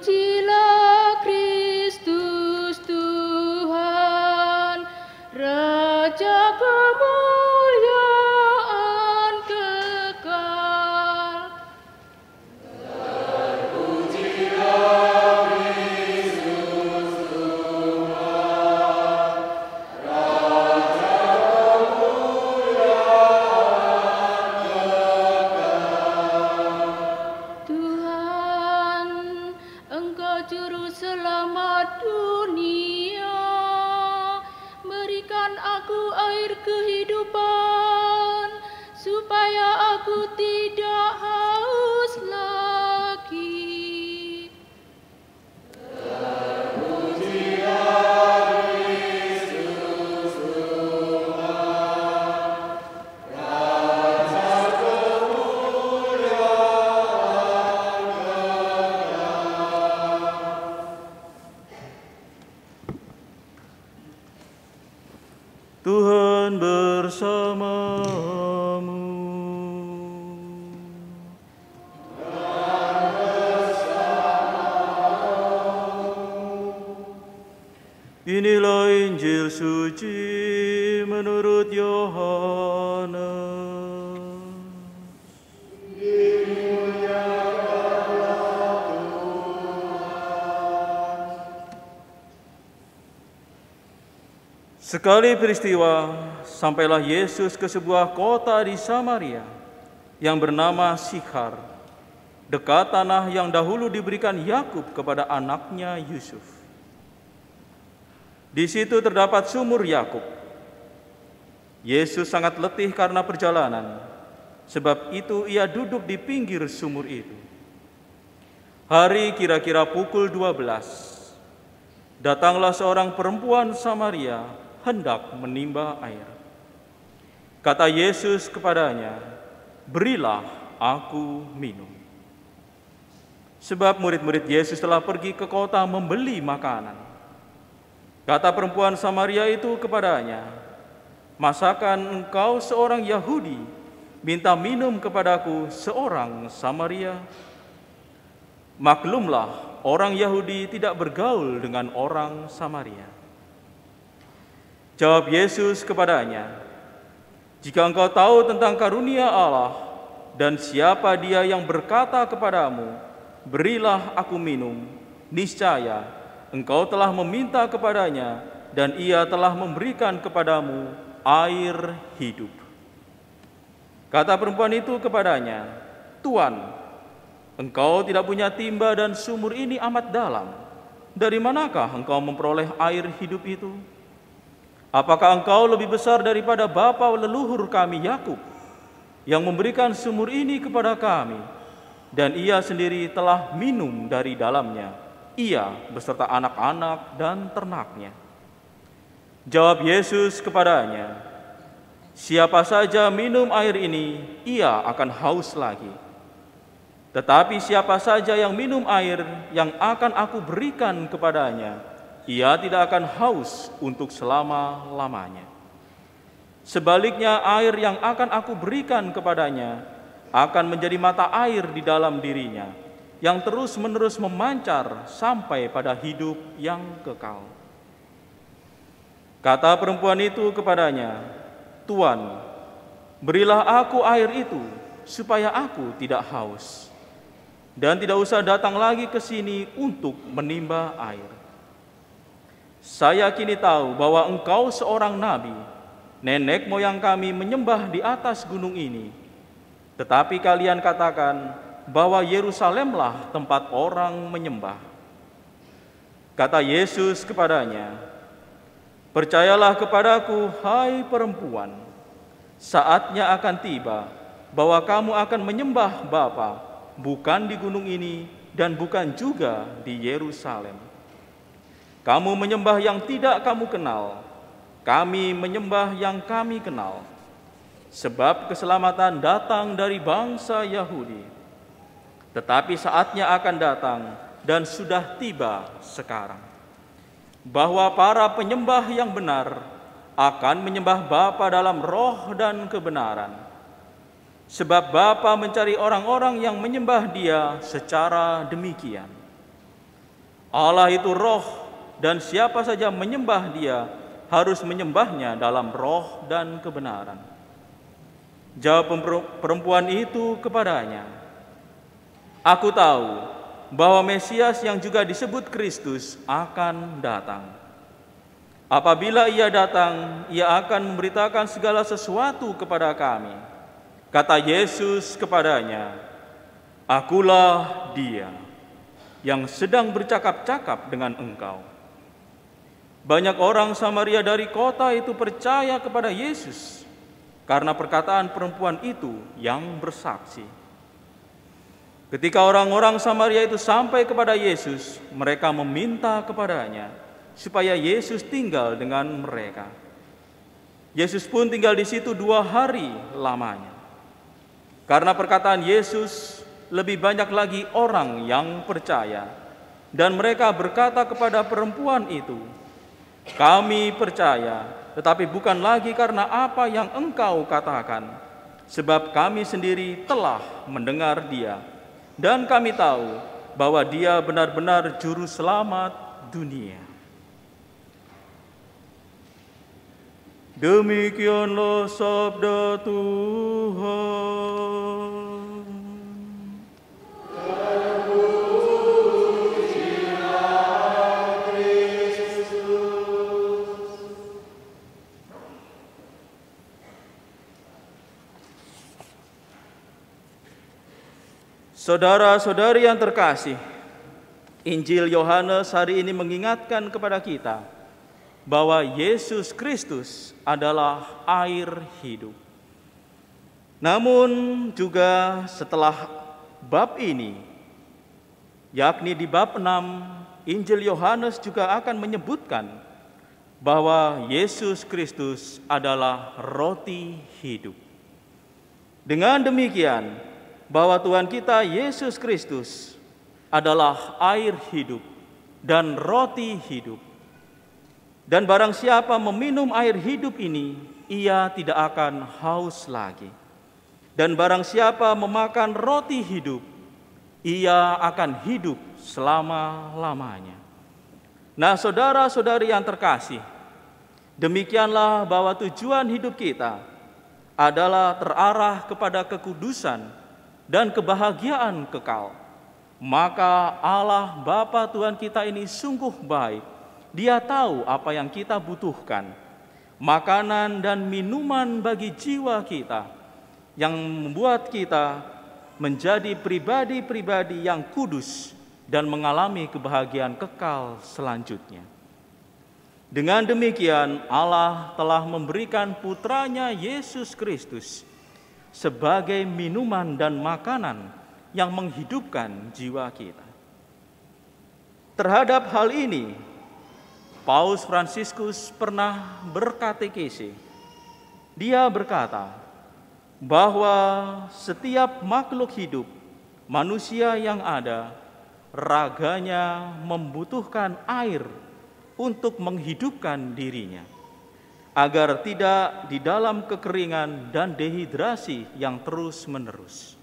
Terpujilah Kristus Tuhan, Raja kemuliaan kekal. Terpujilah Kristus Tuhan, Raja kemuliaan kekal. Tuhan, Engkau juru selamat dunia, berikan aku air kehidupan, supaya aku tidak haus lagi. Terpujilah Kristus Tuhan, Raja kemuliaan kekal. Tuhan bersamamu. Inilah Injil suci menurut Yohanes. Sekali peristiwa, sampailah Yesus ke sebuah kota di Samaria yang bernama Sikhar, dekat tanah yang dahulu diberikan Yakub kepada anaknya Yusuf. Di situ terdapat sumur Yakub. Yesus sangat letih karena perjalanan, sebab itu ia duduk di pinggir sumur itu. Hari kira-kira pukul 12, datanglah seorang perempuan Samaria hendak menimba air. Kata Yesus kepadanya, "Berilah aku minum." Sebab murid-murid Yesus telah pergi ke kota membeli makanan. Kata perempuan Samaria itu kepadanya, "Masakan engkau seorang Yahudi minta minum kepadaku seorang Samaria?" Maklumlah, orang Yahudi tidak bergaul dengan orang Samaria. Jawab Yesus kepadanya, "Jika engkau tahu tentang karunia Allah dan siapa Dia yang berkata kepadamu, 'Berilah aku minum,' niscaya engkau telah meminta kepadanya dan Ia telah memberikan kepadamu air hidup." Kata perempuan itu kepadanya, "Tuan, engkau tidak punya timba dan sumur ini amat dalam. Dari manakah engkau memperoleh air hidup itu? Apakah engkau lebih besar daripada bapa leluhur kami Yakub, yang memberikan sumur ini kepada kami, dan ia sendiri telah minum dari dalamnya, ia beserta anak-anak dan ternaknya?" Jawab Yesus kepadanya, "Siapa saja minum air ini, ia akan haus lagi. Tetapi siapa saja yang minum air yang akan aku berikan kepadanya, ia tidak akan haus untuk selama-lamanya. Sebaliknya, air yang akan aku berikan kepadanya akan menjadi mata air di dalam dirinya, yang terus-menerus memancar sampai pada hidup yang kekal." Kata perempuan itu kepadanya, "Tuan, berilah aku air itu, supaya aku tidak haus, dan tidak usah datang lagi ke sini untuk menimba air. Saya kini tahu bahwa engkau seorang nabi. Nenek moyang kami menyembah di atas gunung ini, tetapi kalian katakan bahwa Yerusalemlah tempat orang menyembah." Kata Yesus kepadanya, "Percayalah kepadaku, hai perempuan, saatnya akan tiba bahwa kamu akan menyembah Bapa, bukan di gunung ini dan bukan juga di Yerusalem. Kamu menyembah yang tidak kamu kenal, kami menyembah yang kami kenal. Sebab keselamatan datang dari bangsa Yahudi. Tetapi saatnya akan datang dan sudah tiba sekarang, bahwa para penyembah yang benar akan menyembah Bapa dalam roh dan kebenaran. Sebab Bapa mencari orang-orang yang menyembah Dia secara demikian. Allah itu roh, dan siapa saja menyembah Dia harus menyembahnya dalam roh dan kebenaran. Jawab perempuan itu kepadanya, "Aku tahu bahwa Mesias yang juga disebut Kristus akan datang. Apabila Ia datang, Ia akan memberitakan segala sesuatu kepada kami." Kata Yesus kepadanya, "Akulah Dia yang sedang bercakap-cakap dengan engkau." Banyak orang Samaria dari kota itu percaya kepada Yesus karena perkataan perempuan itu yang bersaksi. Ketika orang-orang Samaria itu sampai kepada Yesus, mereka meminta kepadanya supaya Yesus tinggal dengan mereka. Yesus pun tinggal di situ 2 hari lamanya. Karena perkataan Yesus, lebih banyak lagi orang yang percaya, dan mereka berkata kepada perempuan itu, "Kami percaya, tetapi bukan lagi karena apa yang engkau katakan, sebab kami sendiri telah mendengar Dia, dan kami tahu bahwa Dia benar-benar juru selamat dunia." Demikianlah sabda Tuhan. Saudara-saudari yang terkasih, Injil Yohanes hari ini mengingatkan kepada kita bahwa Yesus Kristus adalah air hidup. Namun juga setelah bab ini, yakni di bab 6, Injil Yohanes juga akan menyebutkan bahwa Yesus Kristus adalah roti hidup. Dengan demikian, bahwa Tuhan kita Yesus Kristus adalah air hidup dan roti hidup. Dan barang siapa meminum air hidup ini, ia tidak akan haus lagi. Dan barang siapa memakan roti hidup, ia akan hidup selama-lamanya. Nah, saudara-saudari yang terkasih, demikianlah bahwa tujuan hidup kita adalah terarah kepada kekudusan dan kebahagiaan kekal. Maka Allah Bapa Tuhan kita ini sungguh baik. Dia tahu apa yang kita butuhkan, makanan dan minuman bagi jiwa kita, yang membuat kita menjadi pribadi-pribadi yang kudus dan mengalami kebahagiaan kekal selanjutnya. Dengan demikian, Allah telah memberikan putranya Yesus Kristus sebagai minuman dan makanan yang menghidupkan jiwa kita. Terhadap hal ini, Paus Fransiskus pernah berkatekese. Dia berkata bahwa setiap makhluk hidup, manusia yang ada, raganya membutuhkan air untuk menghidupkan dirinya, agar tidak di dalam kekeringan dan dehidrasi yang terus-menerus.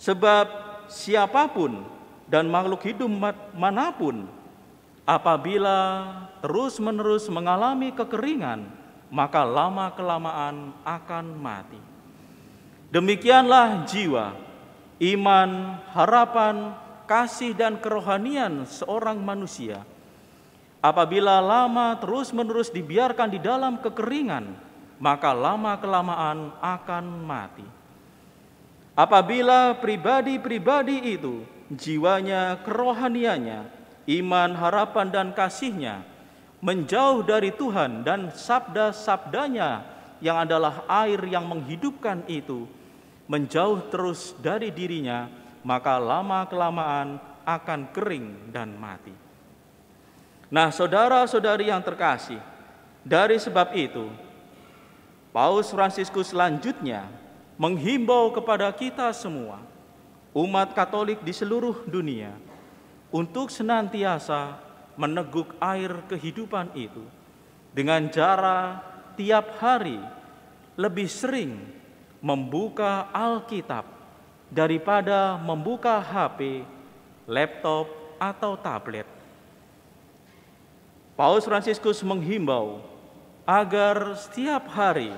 Sebab siapapun dan makhluk hidup manapun, apabila terus-menerus mengalami kekeringan, maka lama-kelamaan akan mati. Demikianlah jiwa, iman, harapan, kasih, dan kerohanian seorang manusia. Apabila lama terus-menerus dibiarkan di dalam kekeringan, maka lama-kelamaan akan mati. Apabila pribadi-pribadi itu, jiwanya, kerohaniannya, iman, harapan, dan kasihnya menjauh dari Tuhan dan sabda-sabdanya yang adalah air yang menghidupkan itu, menjauh terus dari dirinya, maka lama-kelamaan akan kering dan mati. Nah, saudara-saudari yang terkasih, dari sebab itu, Paus Fransiskus selanjutnya menghimbau kepada kita semua, umat Katolik di seluruh dunia, untuk senantiasa meneguk air kehidupan itu dengan cara tiap hari lebih sering membuka Alkitab daripada membuka HP, laptop, atau tablet. Paus Fransiskus menghimbau agar setiap hari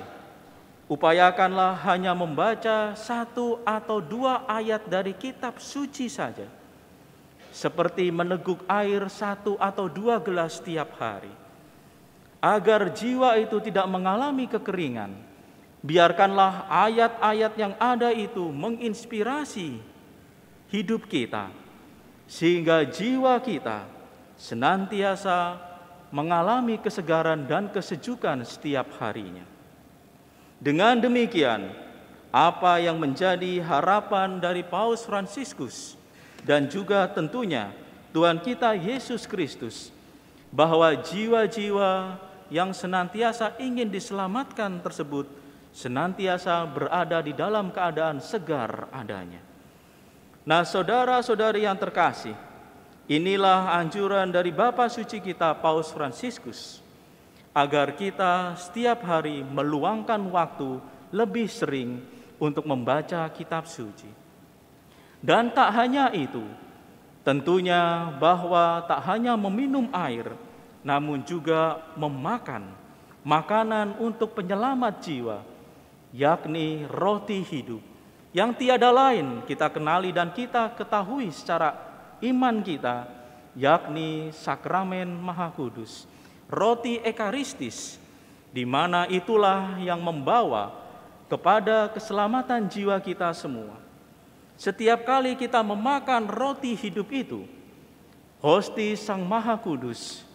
upayakanlah hanya membaca 1 atau 2 ayat dari kitab suci saja, seperti meneguk air 1 atau 2 gelas setiap hari. Agar jiwa itu tidak mengalami kekeringan, biarkanlah ayat-ayat yang ada itu menginspirasi hidup kita, sehingga jiwa kita senantiasa mengalami kesegaran dan kesejukan setiap harinya. Dengan demikian, apa yang menjadi harapan dari Paus Fransiskus dan juga tentunya Tuhan kita Yesus Kristus, bahwa jiwa-jiwa yang senantiasa ingin diselamatkan tersebut senantiasa berada di dalam keadaan segar adanya. Nah, saudara-saudari yang terkasih, inilah anjuran dari Bapa Suci kita Paus Fransiskus, agar kita setiap hari meluangkan waktu lebih sering untuk membaca kitab suci. Dan tak hanya itu, tentunya bahwa tak hanya meminum air, namun juga memakan makanan untuk penyelamat jiwa, yakni roti hidup, yang tiada lain kita kenali dan kita ketahui secara iman kita, yakni sakramen Maha Kudus, roti ekaristis, di mana itulah yang membawa kepada keselamatan jiwa kita semua. Setiap kali kita memakan roti hidup itu, hosti Sang Maha Kudus,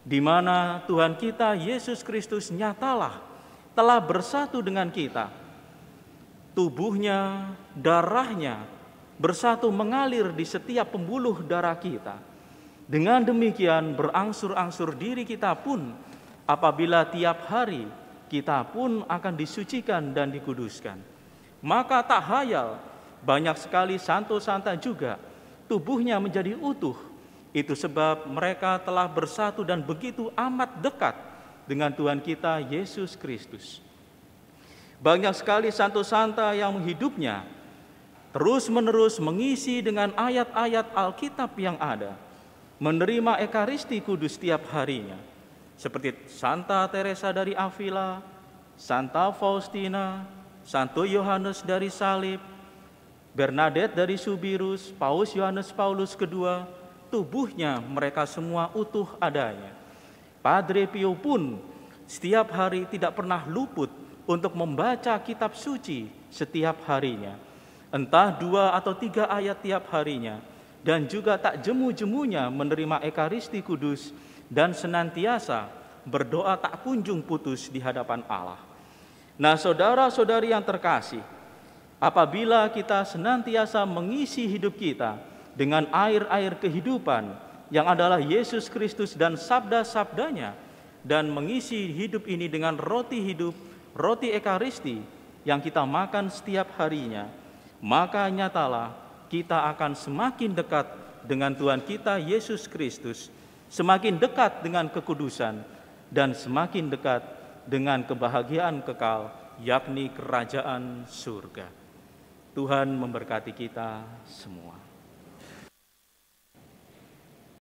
di mana Tuhan kita Yesus Kristus nyatalah telah bersatu dengan kita. Tubuhnya, darahnya bersatu mengalir di setiap pembuluh darah kita. Dengan demikian berangsur-angsur diri kita pun apabila tiap hari kita pun akan disucikan dan dikuduskan. Maka tak hayal, banyak sekali santo-santa juga tubuhnya menjadi utuh. Itu sebab mereka telah bersatu dan begitu amat dekat dengan Tuhan kita Yesus Kristus. Banyak sekali santo-santa yang hidupnya terus-menerus mengisi dengan ayat-ayat Alkitab yang ada, menerima Ekaristi Kudus setiap harinya, seperti Santa Teresa dari Avila, Santa Faustina, Santo Yohanes dari Salib, Bernadette dari Subirus, Paus Yohanes Paulus II, tubuhnya mereka semua utuh adanya. Padre Pio pun setiap hari tidak pernah luput untuk membaca kitab suci setiap harinya, entah 2 atau 3 ayat tiap harinya, dan juga tak jemu-jemunya menerima Ekaristi Kudus dan senantiasa berdoa tak kunjung putus di hadapan Allah. Nah, saudara-saudari yang terkasih, apabila kita senantiasa mengisi hidup kita dengan air-air kehidupan yang adalah Yesus Kristus dan sabda-sabdanya, dan mengisi hidup ini dengan roti hidup, roti Ekaristi yang kita makan setiap harinya, maka nyatalah kita akan semakin dekat dengan Tuhan kita Yesus Kristus, semakin dekat dengan kekudusan, dan semakin dekat dengan kebahagiaan kekal, yakni kerajaan surga. Tuhan memberkati kita semua.